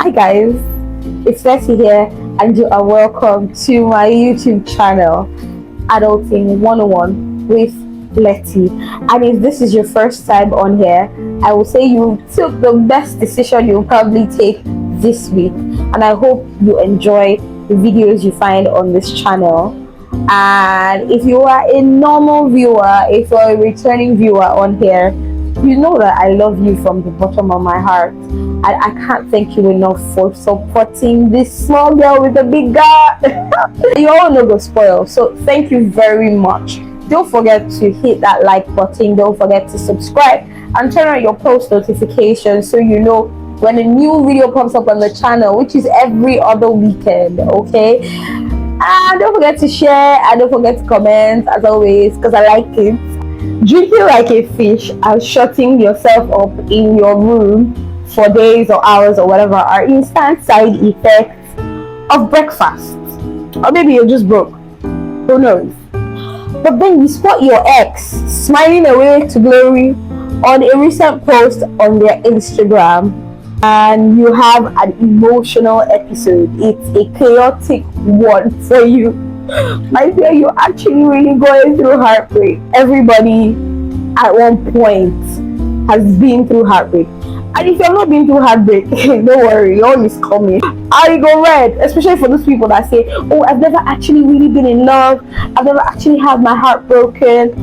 Hi guys, it's Letty here and you are welcome to my YouTube channel, Adulting 101 with Letty. And if this is your first time on here, I will say you took the best decision you'll probably take this week, and I hope you enjoy the videos you find on this channel. And if you are a normal viewer, if you're a returning viewer on here, you know that I love you from the bottom of my heart, and I can't thank you enough for supporting this small girl with a big gut. You all know the spoil, so thank you very much. Don't forget to hit that like button, don't forget to subscribe and turn on your post notifications so you know when a new video pops up on the channel, which is every other weekend. Okay, and don't forget to share and don't forget to comment as always, because I like it. Drinking like a fish and shutting yourself up in your room for days or hours or whatever are instant side effects of breakfast. Or maybe you're just broke, who knows. But then you spot your ex smiling away to glory on a recent post on their Instagram, and you have an emotional episode. It's a chaotic one for you. My dear, you're actually really going through heartbreak. Everybody at one point has been through heartbreak. And if you're not been through heartbreak, don't worry, your is coming. I go red, especially for those people that say, oh, I've never actually really been in love. I've never actually had my heart broken.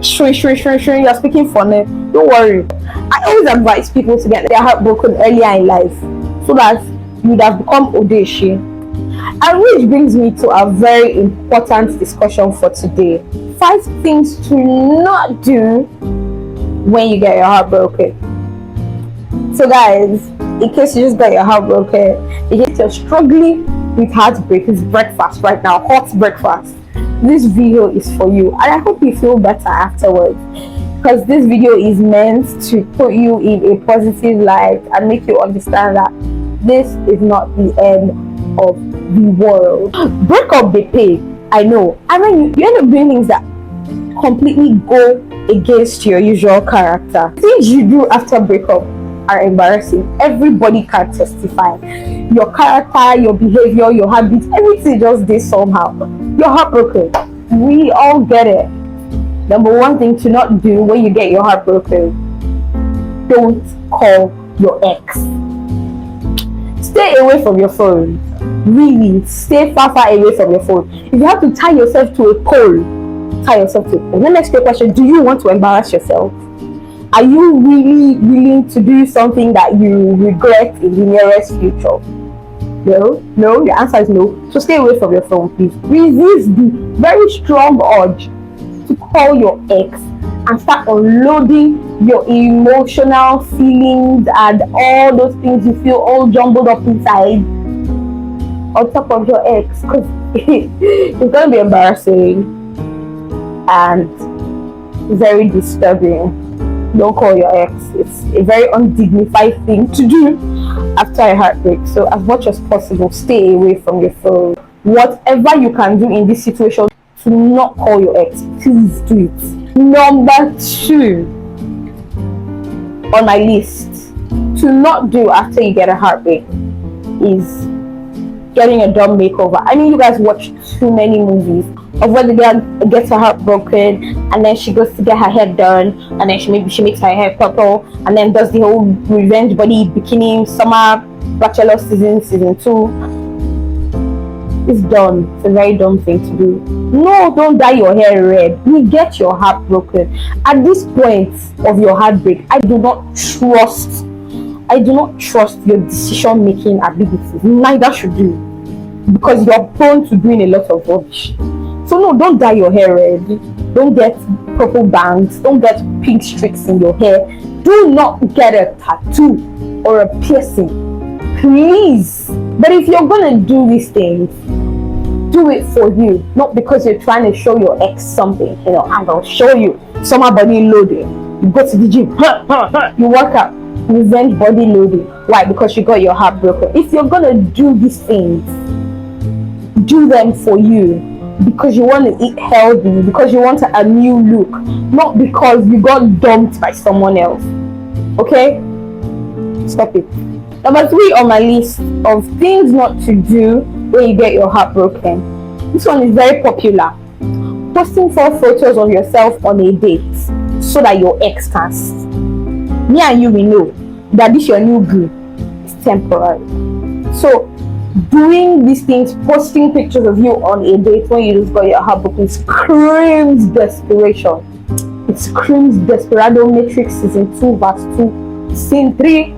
You're speaking funny. Don't worry. I always advise people to get their heart broken earlier in life so that you would have become Odeshi. And which brings me to a very important discussion for today. 5 things to not do when you get your heart broken. So guys, in case you just got your heart broken, in case you're struggling with heartbreak, it's breakfast right now, hot breakfast. This video is for you, and I hope you feel better afterwards, because this video is meant to put you in a positive light and make you understand that this is not the end of the world. Break up the pay, I know. And then you end up doing things that completely go against your usual character. Things you do after breakup are embarrassing. Everybody can testify. Your character, your behavior, your habits, everything just did somehow. You're heartbroken. We all get it. Number 1 thing to not do when you get your heart broken: don't call your ex. Stay away from your phone. Really, stay far away from your phone. If you have to tie yourself to a pole, tie yourself to a pole. Let me ask you a question: do you want to embarrass yourself? Are you really willing to do something that you regret in the nearest future? No, the answer is no. So stay away from your phone, please. Resist the very strong urge to call your ex and start unloading your emotional feelings and all those things you feel all jumbled up inside on top of your ex, because it's gonna be embarrassing and very disturbing. Don't call your ex. It's a very undignified thing to do after a heartbreak. So as much as possible, stay away from your phone. Whatever you can do in this situation to not call your ex, please do it. Number 2 on my list to not do after you get a heartbreak is getting a dumb makeover. I mean, you guys watch too many movies of where the girl gets her heart broken and then she goes to get her hair done, and then she makes her hair purple and then does the whole revenge body bikini summer bachelor season 2. It's dumb. It's a very dumb thing to do. No, don't dye your hair red. You get your heart broken. At this point of your heartbreak, I do not trust your decision making abilities. Neither should you, because you're prone to doing a lot of rubbish. So no, don't dye your hair red. Don't get purple bangs. Don't get pink streaks in your hair. Do not get a tattoo or a piercing, please. But if you're gonna do these things, do it for you, not because you're trying to show your ex something. I'm gonna show you summer body loading. You go to the gym, you work out, revenge body loading. Why? Because you got your heart broken. If you're gonna do these things, do them for you, because you want to eat healthy, because you want a new look, not because you got dumped by someone else. Okay? Stop it. Number 3 on my list of things not to do when you get your heart broken. This one is very popular. Posting 4 photos of yourself on a date so that your ex can see. Me and you, we know that this your new boo is temporary. So doing these things, posting pictures of you on a date when you just got your heart broken, screams desperation. It screams Desperado Matrix season 2 verse 2, scene 3,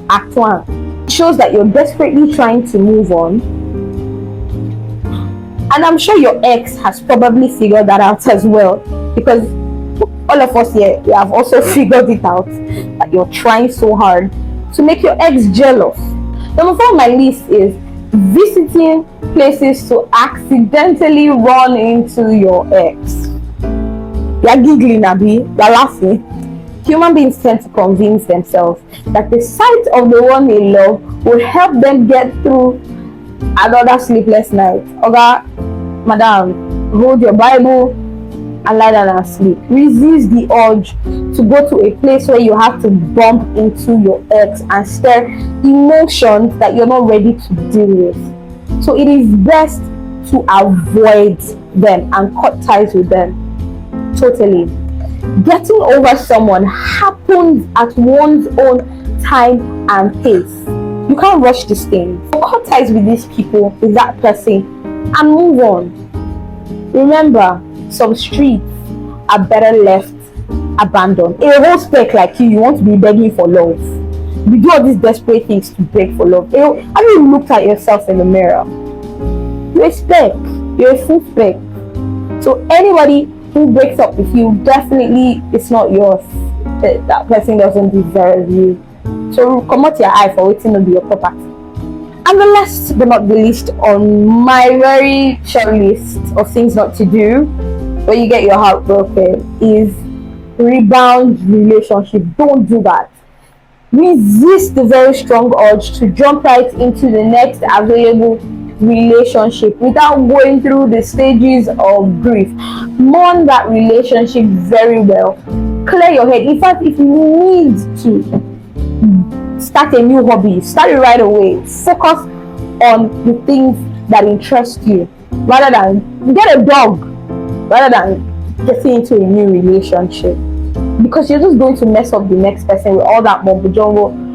act 1. It shows that you're desperately trying to move on. And I'm sure your ex has probably figured that out as well, because all of us here, we have also figured it out, that you're trying so hard to make your ex jealous. Number 4 on my list is visiting places to accidentally run into your ex. You're giggling, Abby, you're laughing. Human beings tend to convince themselves that the sight of the one they love will help them get through another sleepless night. Okay, madam, hold your Bible and lie down and sleep. Resist the urge to go to a place where you have to bump into your ex and stir emotions that you're not ready to deal with. So it is best to avoid them and cut ties with them. Totally. Getting over someone happens at one's own time and pace. You can't rush this thing. So cut ties with these people, with that person, and move on. Remember, some streets are better left abandoned. A whole spec like you want to be begging for love. You do all these desperate things to beg for love. Have you looked at yourself in the mirror? You're a spec. You're a full spec. So anybody who breaks up with you, definitely it's not yours. That person doesn't deserve you. So come out your eye for waiting to be your property. And the last but not the least on my very short list of things not to do when you get your heart broken is rebound relationship. Don't do that. Resist the very strong urge to jump right into the next available relationship without going through the stages of grief. Mourn that relationship very well. Clear your head. In fact, if you need to start a new hobby, start it right away. Focus on the things that interest you rather than get a dog, rather than getting into a new relationship, because you're just going to mess up the next person with all that mumbo jumbo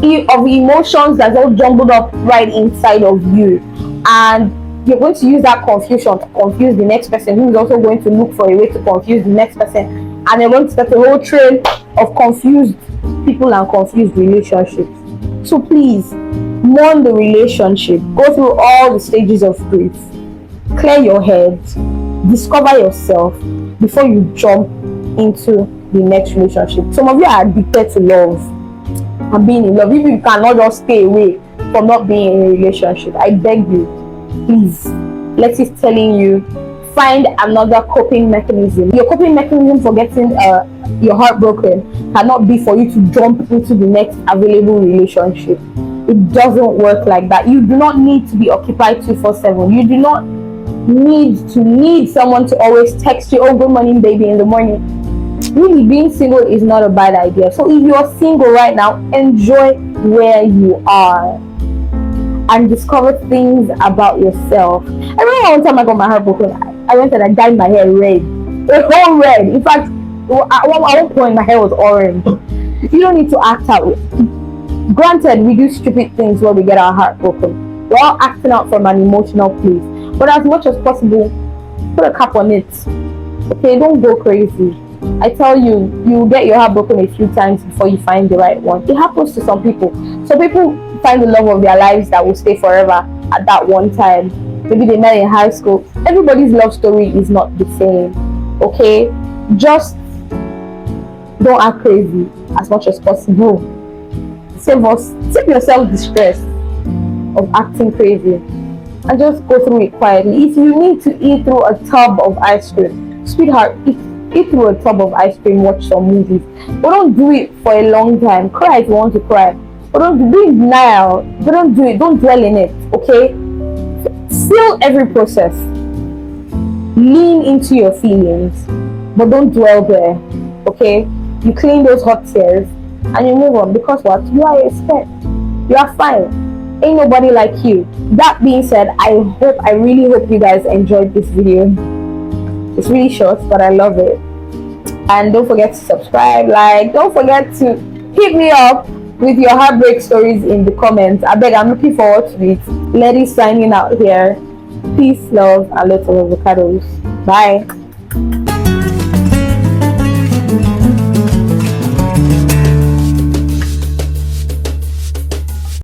of emotions that's all jumbled up right inside of you, and you're going to use that confusion to confuse the next person, who is also going to look for a way to confuse the next person, and you're going to start a whole train of confused people and confused relationships. So please, mourn the relationship, go through all the stages of grief, clear your head, discover yourself before you jump into the next relationship. Some of you are addicted to love and being in love. If you cannot just stay away from not being in a relationship, I beg you, please, let's is telling you, find another coping mechanism. Your coping mechanism for getting your heart broken cannot be for you to jump into the next available relationship. It doesn't work like that. You do not need to be occupied 24/7. You do not need someone to always text you, oh, good morning baby, in the morning. Really, being single is not a bad idea. So if you're single right now, enjoy where you are and discover things about yourself. I remember one time I got my heart broken, I went and I dyed my hair red. It was all red. In fact, at one point my hair was orange. You don't need to act out. Granted, we do stupid things when we get our heart broken. We're all acting out from an emotional place. But as much as possible, put a cap on it. Okay, don't go crazy. I tell you, you get your heart broken a few times before you find the right one. It happens to some people. Some people find the love of their lives that will stay forever at that one time. Maybe they met in high school. Everybody's love story is not the same. Okay? Just don't act crazy as much as possible. Save yourself the stress of acting crazy and just go through it quietly. If you need to eat through a tub of ice cream, sweetheart, eat through a tub of ice cream, watch some movies. But don't do it for a long time. Cry if you want to cry. But don't do it now. But don't do it. Don't dwell in it. Okay? Feel every process. Lean into your feelings. But don't dwell there. Okay? You clean those hot tears and you move on, because what? You are a spec. You are fine. Ain't nobody like you. That being said, I really hope you guys enjoyed this video. It's really short, but I love it. And don't forget to subscribe, like, don't forget to hit me up with your heartbreak stories in the comments. I beg, I'm looking forward to it. Ladies signing out here. Peace, love, and lots of avocados. Bye.